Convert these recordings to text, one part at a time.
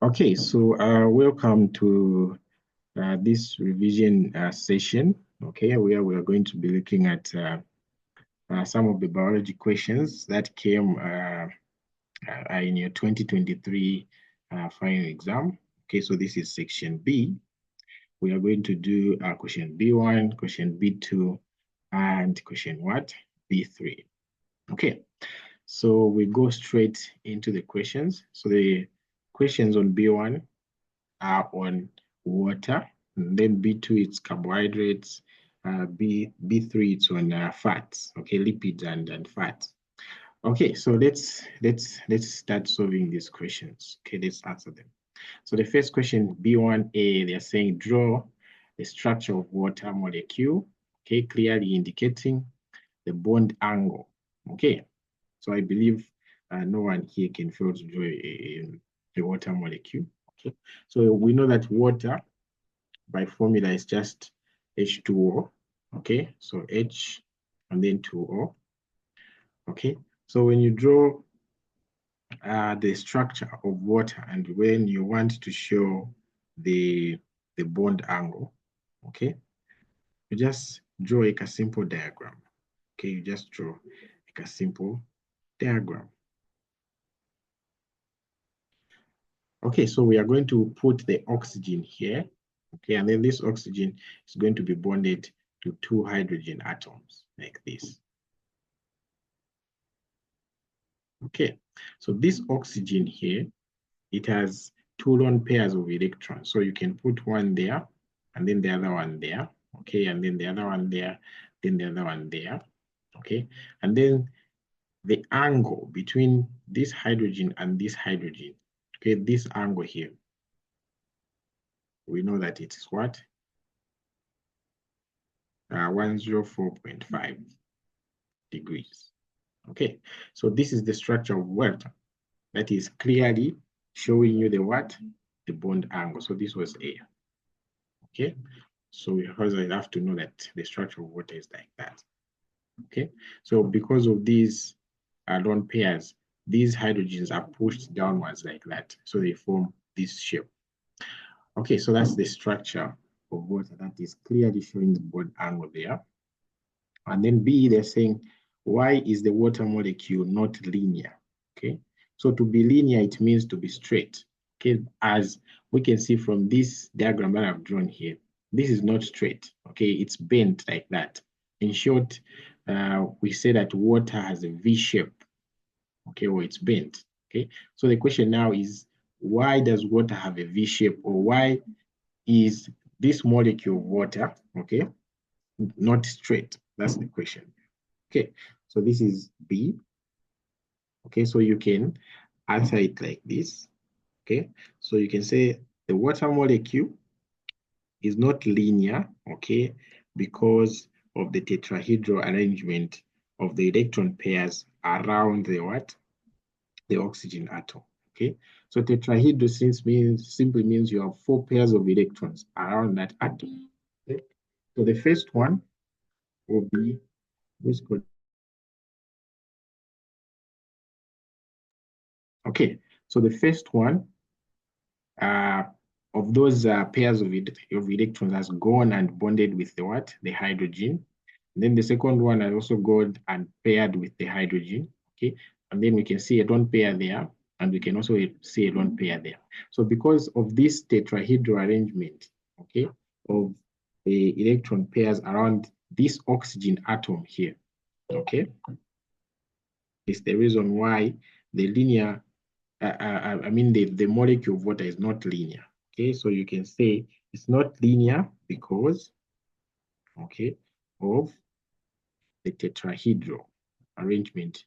Okay, so welcome to this revision session, okay, where we are going to be looking at some of the biology questions that came in your 2023 final exam. Okay, so this is section B. We are going to do question B1, question B2, and question what? B3. Okay, so we go straight into the questions. So the questions on B1 are on water, and then B2 it's carbohydrates, B3 it's on fats, okay, lipids and fats. Okay, so let's start solving these questions. Okay, let's answer them. So the first question, B1A, they're saying draw the structure of water molecule, okay, clearly indicating the bond angle. Okay, so I believe no one here can fail to draw a water molecule. Okay, so we know that water by formula is just H2O. Okay, so H and then 2O. Okay, so when you draw the structure of water and when you want to show the bond angle, okay, you just draw like a simple diagram. Okay, you just draw like a simple diagram. Okay, so we are going to put the oxygen here, okay, and then this oxygen is going to be bonded to 2 hydrogen atoms like this. Okay, so this oxygen here, it has 2 lone pairs of electrons. So you can put one there, and then the other one there, okay, and then the other one there, then the other one there, okay, and then the angle between this hydrogen and this hydrogen, okay, this angle here, we know that it is what? 104.5 degrees. Okay, so this is the structure of water that is clearly showing you the what? The bond angle. So this was A. Okay, so we also have to know that the structure of water is like that. Okay, so because of these lone pairs, these hydrogens are pushed downwards like that. So they form this shape. Okay, so that's the structure of water that is clearly showing the bond angle there. And then B, they're saying, why is the water molecule not linear? Okay, so to be linear, it means to be straight. Okay, as we can see from this diagram that I've drawn here, this is not straight. Okay, it's bent like that. In short, we say that water has a V shape. Okay, or it's bent. Okay, so the question now is, why does water have a V shape, or why is this molecule of water, okay, not straight? That's the question. Okay, so this is B. Okay, so you can answer it like this. Okay, so you can say the water molecule is not linear, okay, because of the tetrahedral arrangement of the electron pairs around the what? The oxygen atom. Okay, so tetrahedral simply means you have 4 pairs of electrons around that atom. Okay? So the first one will be what's called. Okay, so the first one of those pairs of electrons has gone and bonded with the what? The hydrogen. And then the second one has also gone and paired with the hydrogen. Okay, and then we can see a lone pair there, and we can also see a lone pair there. So because of this tetrahedral arrangement, okay, of the electron pairs around this oxygen atom here, okay, is the reason why the linear, the molecule of water is not linear. Okay, so you can say it's not linear because, okay, of the tetrahedral arrangement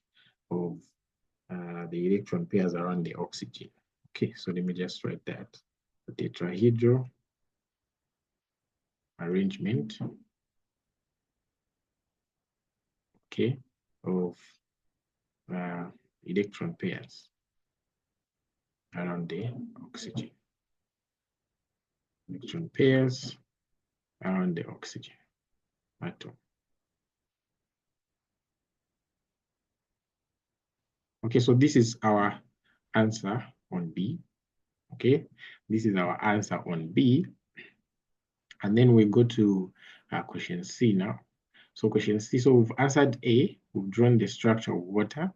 of the electron pairs around the oxygen. Okay, so let me just write that. The tetrahedral arrangement, okay, of electron pairs around the oxygen. Electron pairs around the oxygen atom. Okay, so this is our answer on B. Okay, this is our answer on B. And then we go to question C now. So question C, so we've answered A, we've drawn the structure of water.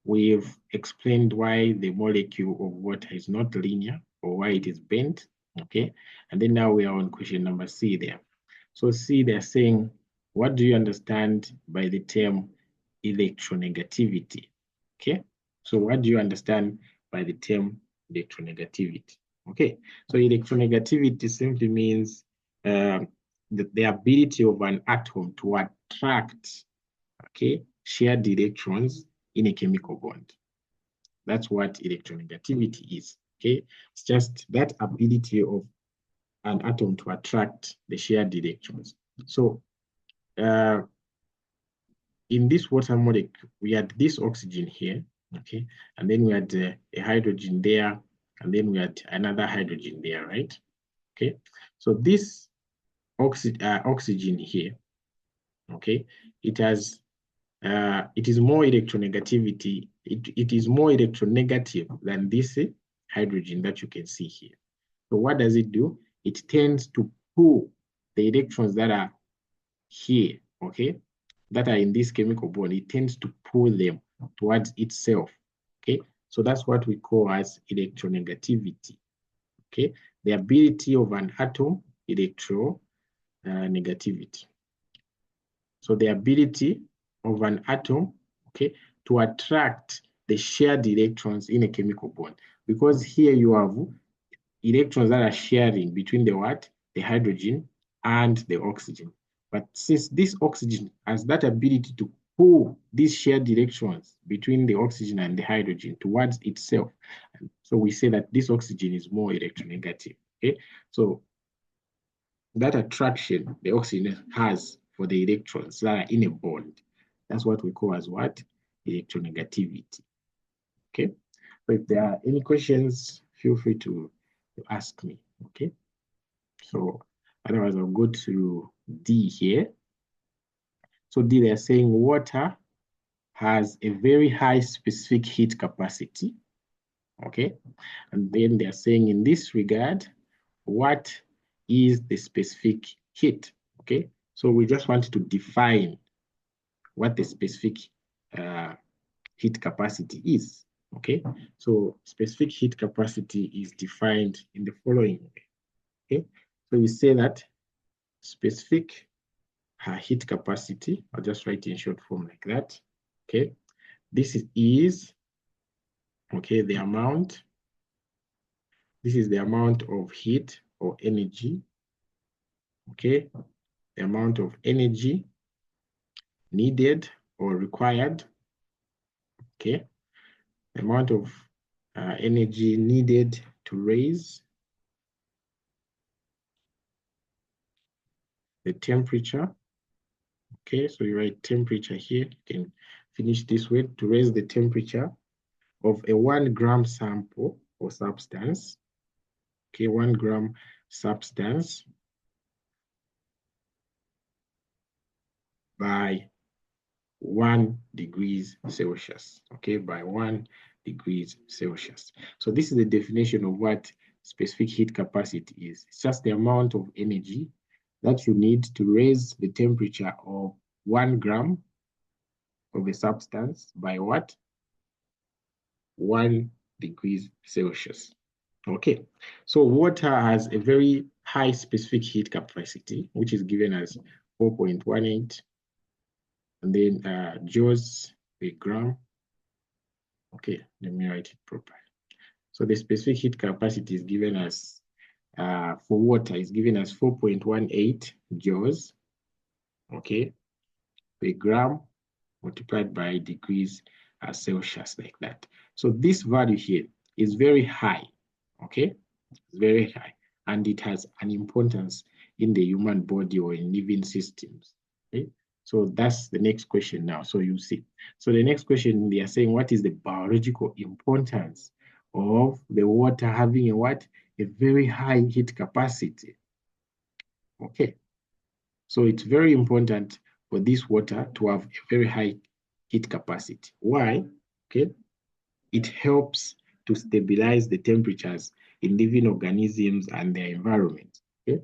We've explained why the molecule of water is not linear or why it is bent, okay? And then now we are on question number C there. So C, they're saying, what do you understand by the term electronegativity, okay? So what do you understand by the term electronegativity, okay? So electronegativity simply means the ability of an atom to attract, okay, shared electrons in a chemical bond. That's what electronegativity is, okay? It's just that ability of an atom to attract the shared electrons. So in this water molecule, we had this oxygen here, okay? And then we had a hydrogen there, and then we had another hydrogen there, right? Okay, so this oxygen here, okay, it is more electronegativity. It is more electronegative than this hydrogen that you can see here. So what does it do? It tends to pull the electrons that are here, okay, that are in this chemical bond. It tends to pull them towards itself, okay? So that's what we call as electronegativity, okay? The ability of an atom, electronegativity. So the ability of an atom, okay, to attract the shared electrons in a chemical bond. Because here you have electrons that are sharing between the what? The hydrogen and the oxygen. But since this oxygen has that ability to pull these shared electrons between the oxygen and the hydrogen towards itself, so we say that this oxygen is more electronegative, okay? So that attraction the oxygen has for the electrons that are in a bond, that's what we call as what? Electronegativity, okay? So if there are any questions, feel free to ask me, okay? So otherwise I'll go to D here. So D, they're saying water has a very high specific heat capacity, okay? And then they're saying in this regard, what is the specific heat, okay? So we just want to define what the specific heat capacity is, okay? So specific heat capacity is defined in the following way, okay? So we say that specific heat capacity, I'll just write in short form like that, okay? This is okay, the amount, this is the amount of heat or energy, okay? The amount of energy needed or required, okay? The amount of energy needed to raise the temperature, okay? So you write temperature here, you can finish this way, to raise the temperature of a 1 gram sample or substance, okay? 1 gram substance by 1 degrees Celsius, okay, by 1 degrees Celsius. So this is the definition of what specific heat capacity is. It's just the amount of energy that you need to raise the temperature of 1 gram of a substance by what? 1 degrees Celsius. Okay, so water has a very high specific heat capacity, which is given as 4.18, and then joules per gram. Okay, let me write it properly. So the specific heat capacity is given as, for water, is given as 4.18 joules, okay, per gram multiplied by degrees Celsius, like that. So this value here is very high, okay? It's very high, and it has an importance in the human body or in living systems, okay? So that's the next question now. So you see. So the next question, they are saying, what is the biological importance of the water having a what? A very high heat capacity. Okay. So it's very important for this water to have a very high heat capacity. Why? Okay. It helps to stabilize the temperatures in living organisms and their environment. Okay,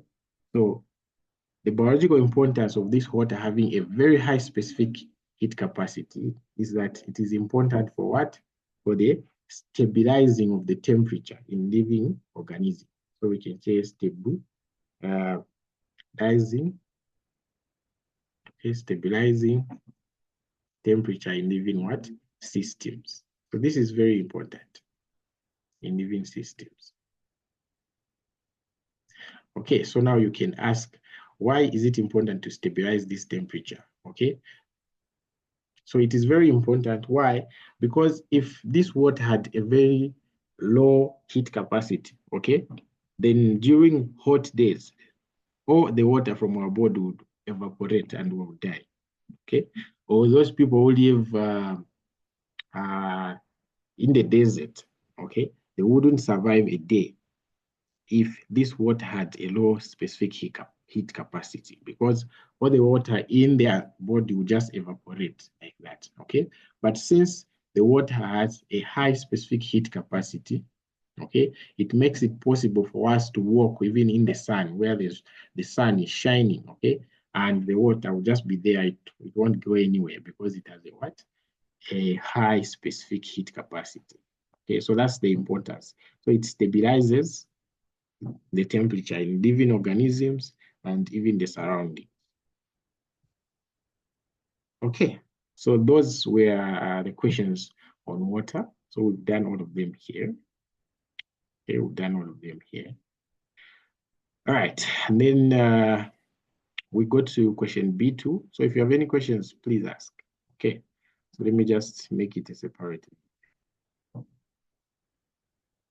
so the biological importance of this water having a very high specific heat capacity is that it is important for what? For the stabilizing of the temperature in living organisms. So we can say stabilizing temperature in living what? Systems. So this is very important in living systems. Okay, so now you can ask, why is it important to stabilize this temperature? Okay, so it is very important. Why? Because if this water had a very low heat capacity, okay, then during hot days, all the water from our body would evaporate and will die. Okay, or those people who live in the desert, okay, they wouldn't survive a day if this water had a low specific heat capacity, because all the water in their body will just evaporate like that, okay? But since the water has a high specific heat capacity, okay, it makes it possible for us to walk even in the sun where the sun is shining, okay? And the water will just be there. It won't go anywhere because it has a what? A high specific heat capacity. Okay, so that's the importance. So it stabilizes the temperature in living organisms and even the surroundings. Okay, so those were the questions on water. So we've done all of them here. Okay, we've done all of them here. All right, and then we go to question B2. So if you have any questions, please ask. Okay, so let me just make it a separate.